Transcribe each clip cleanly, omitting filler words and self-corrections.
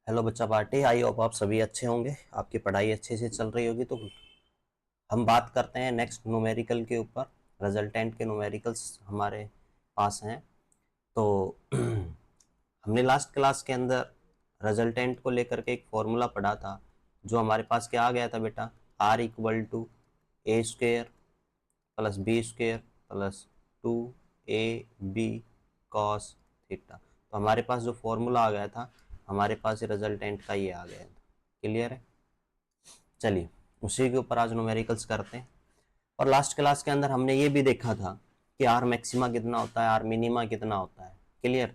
Hello बच्चा party, I hope आप सभी अच्छे होंगे, आपकी पढ़ाई अच्छे से चल रही होगी। तो हम बात करते हैं नेक्स्ट न्यूमेरिकल के ऊपर। रिजल्टेंट के न्यूमेरिकल्स हमारे पास हैं। तो हमने लास्ट क्लास के अंदर रिजल्टेंट को लेकर के एक फॉर्मूला पढ़ा था, जो हमारे पास क्या आ गया था बेटा, R equal to A square plus B square plus 2ab cos theta. तो हमारे पास जो फॉर्मूला आ गया था, हमारे पास रिजल्टेंट का ये आ गया था। क्लियर है? चलिए उसी के ऊपर आज न्यूमेरिकल्स करते हैं। और लास्ट क्लास के अंदर हमने ये भी देखा था कि आर मैक्सिमा कितना होता है, आर मिनिमा कितना होता है। क्लियर?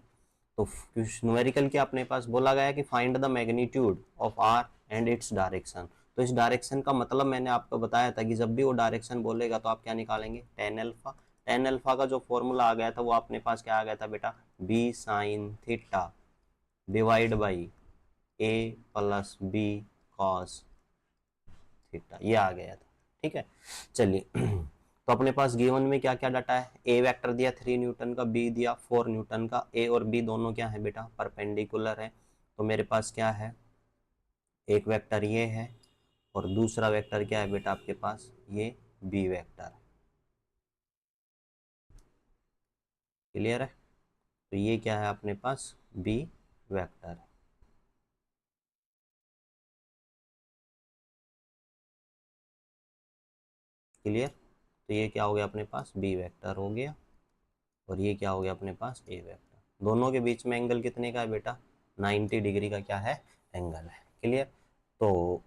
तो न्यूमेरिकल के अपने पास बोला गया कि find the magnitude of R and its direction. तो इस डायरेक्शन का मतलब मैंने आपको बताया था कि जब भी वो डायरेक्शन बोलेगा तो आप क्या निकालेंगे, टेन अल्फा। टेन अल्फा का जो फॉर्मूला आ गया था वो अपने पास क्या आ गया था बेटा, B sine theta divide by A plus B cos theta, ये आ गया था। ठीक है, चलिए तो अपने पास गिवन में क्या क्या डाटा है, ए वेक्टर दिया 3 न्यूटन का, बी दिया 4 न्यूटन का। ए और बी दोनों क्या है बेटा, परपेंडिकुलर है। तो मेरे पास क्या है, एक वेक्टर ये है और दूसरा वेक्टर क्या है बेटा आपके पास, ये बी वेक्टर। क्लियर है? तो ये क्या है अपने पास, बी वेक्टर। क्लियर? तो ये क्या हो गया अपने पास, बी वेक्टर हो गया, और ये क्या हो गया अपने पास, ए वेक्टर। दोनों के बीच में एंगल कितने का है बेटा, 90 डिग्री का क्या है, एंगल है। क्लियर? तो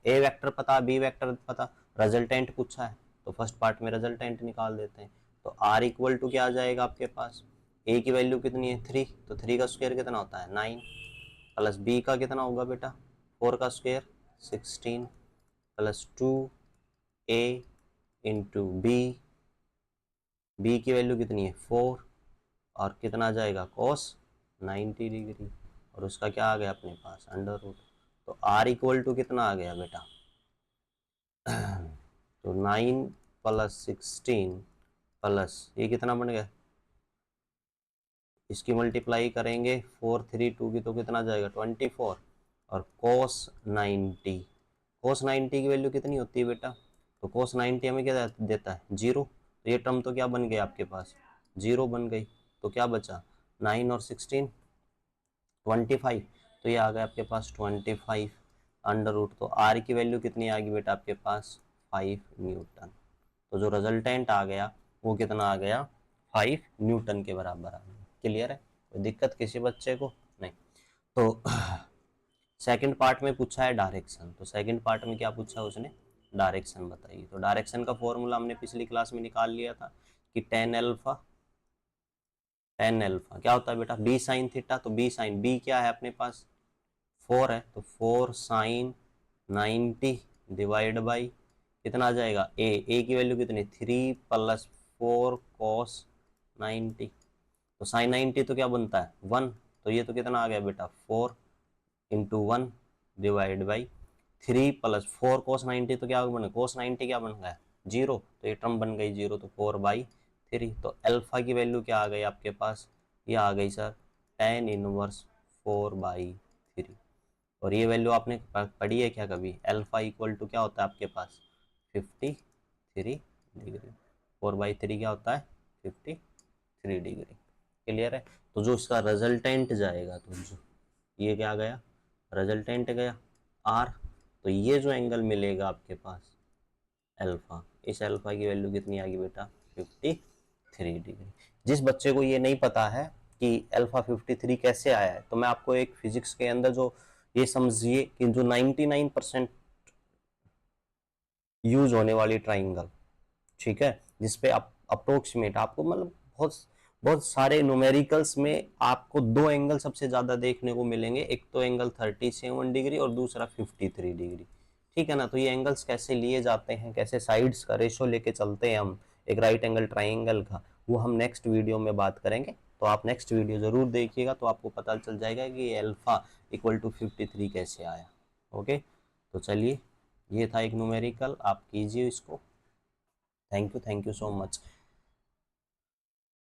ए वेक्टर पता, बी वेक्टर पता, रिजल्टेंट पूछा है तो फर्स्ट पार्ट में रिजल्टेंट निकाल देते हैं। तो आर इक्वल टू क्या आ जाएगा आपके पास, ए की वैल्यू कितनी है 3, तो 3 का स्क्वायर कितना होता है 9, प्लस बी का कितना होगा बेटा 4 का square 16, plus 2a into B की वैल्यू कितनी है 4, और कितना आ जाएगा cos 90 डिग्री, और उसका क्या आ गया अपने पास अंडर रूट। तो r इक्वल टू कितना आ गया बेटा, तो 9 प्लस 16 प्लस ये कितना बन गया, इसकी मल्टीप्लाई करेंगे 4 3 2 की तो कितना जाएगा 24, और cos 90, cos 90 की वैल्यू कितनी होती है बेटा, तो cos 90 हमें क्या देता है 0। तो ये टर्म तो क्या बन गया आपके पास, 0 बन गई। तो क्या बचा 9 और 16 25, तो ये आ गया आपके पास 25 अंडर रूट। तो आर की वैल्यू कितनी आ गई बेटा आपके पास 5 न्यूटन। तो जो रिजल्टेंट आ गया वो कितना आ गया, 5 न्यूटन के बराबर आ गया। क्लियर है? कोई दिक्कत किसी बच्चे को नहीं? तो सेकंड पार्ट में पूछा है डायरेक्शन, तो सेकंड पार्ट में क्या पूछा उसने, डायरेक्शन बताइए। तो डायरेक्शन का फॉर्मूला हमने पिछली क्लास में निकाल लिया था कि टेन एल्फा क्या होता है बेटा, बी साइन थीटा। तो बी साइन, बी क्या है अपने पास 4 है, तो 4 साइन 90 डिवाइड बाई कितना आ जाएगा ए की वैल्यू कितनी 3 प्लस 4 कॉस 90। तो साइन 90 तो क्या बनता है 1, तो ये तो कितना आ गया बेटा 4 इंटू 1 डिवाइड बाई 3 प्लस 4 कोस 90, तो क्या बन कोस 90 क्या बन गया 0, तो ये टर्म बन गई 0, तो 4/3। तो अल्फा की वैल्यू क्या आ गई आपके पास, ये आ गई सर tan इनवर्स 4/3। और ये वैल्यू आपने पढ़ी है क्या कभी, अल्फा इक्वल टू क्या होता है आपके पास 53 डिग्री। 4/3 क्या होता है 53 डिग्री। क्लियर है? तो जो इसका रिजल्टेंट जाएगा, तो जो ये क्या गया, रिजल्टेंट गया आर। तो ये जो एंगल मिलेगा आपके पास अल्फा, इस अल्फा की वैल्यू कितनी आ गई बेटा 53 डिग्री। जिस बच्चे को ये नहीं पता है कि अल्फा 53 कैसे आया है, तो मैं आपको एक फिजिक्स के अंदर जो ये समझिए कि जो 99% यूज होने वाली ट्राइंगल, ठीक है, जिसपे आप अप्रोक्सीमेट आपको मतलब बहुत बहुत सारे न्यूमेरिकल्स में आपको दो एंगल सबसे ज्यादा देखने को मिलेंगे, एक तो एंगल 37 डिग्री और दूसरा 53 डिग्री। ठीक है ना? तो ये एंगल्स कैसे लिए जाते हैं, कैसे साइड्स का रेशो लेके चलते हैं हम एक राइट एंगल ट्राइंगल का, वो हम नेक्स्ट वीडियो में बात करेंगे। तो आप नेक्स्ट वीडियो जरूर देखिएगा, तो आपको पता चल जाएगा कि अल्फा इक्वल टू 53 कैसे आया। ओके, तो चलिए ये था एक न्यूमेरिकल, आप कीजिए इसको। Thank you so much.